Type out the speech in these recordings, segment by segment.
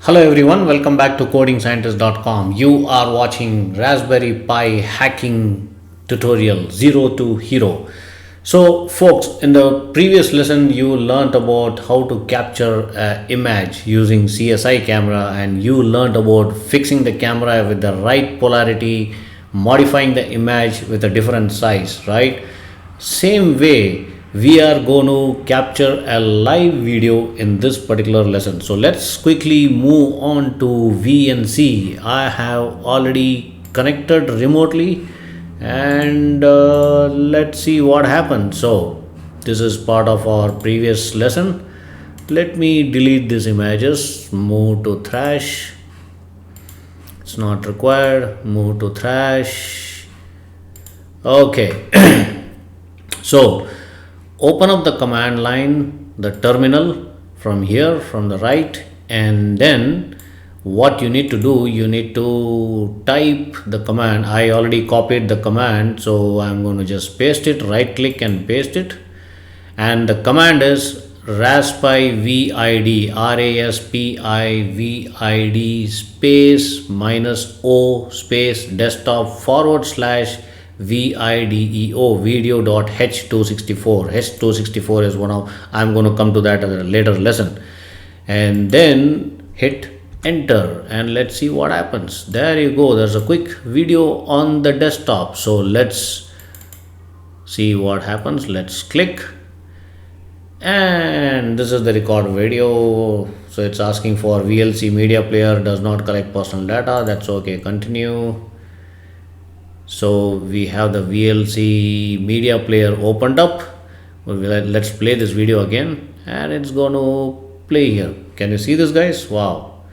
Hello everyone, welcome back to codingscientist.com. You are watching Raspberry Pi hacking tutorial 0 to hero. So folks, in the previous lesson you learned about how to capture an image using CSI camera, and you learned about fixing the camera with the right polarity, modifying the image with a different size, right? Same way we are going to capture a live video in this particular lesson. So let's quickly move on to VNC. I have already connected remotely, and let's see what happens. So this is part of our previous lesson. Let me delete these images, move to trash. It's not required, move to trash. Okay. So open up the command line, the terminal from here, from the right, and then what you need to do, you need to type the command. I already copied the command, so I'm going to just paste it, right click and paste it. And the command is raspivid, raspivid space -o space desktop / video video.h264. h264 is one of, I'm going to come to that at a later lesson. And then hit enter and let's see what happens. There you go, there's a quick video on the desktop. So let's see what happens. Let's click, and this is the record video. So it's asking for VLC media player does not collect personal data. That's okay, continue. So we have the VLC media player opened up. Let's play this video again, and it's going to play here. Can you see this, guys? Wow,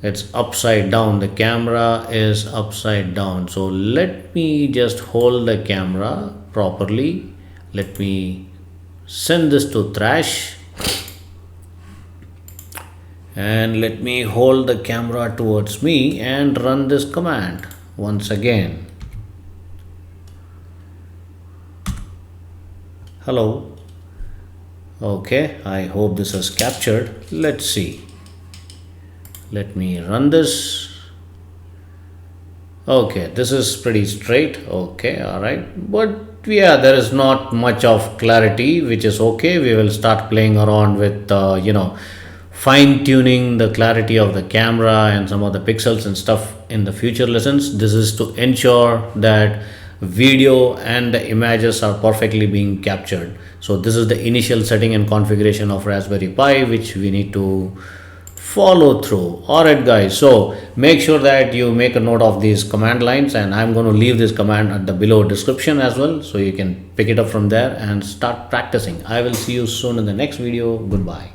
it's upside down. The camera is upside down. So let me just hold the camera properly. Let me send this to trash, and let me hold the camera towards me and run this command once again. Hello. Okay, I hope this is captured. Let's see. Let me run this. Okay, this is pretty straight. Okay, all right, but yeah, there is not much of clarity, which is okay. We will start playing around with fine tuning the clarity of the camera and some of the pixels and stuff in the future lessons. This is to ensure that video and the images are perfectly being captured. So this is the initial setting and configuration of Raspberry Pi, which we need to follow through. Alright guys, so make sure that you make a note of these command lines, and I'm going to leave this command at the below description as well, so you can pick it up from there and start practicing. I will see you soon in the next video. Goodbye.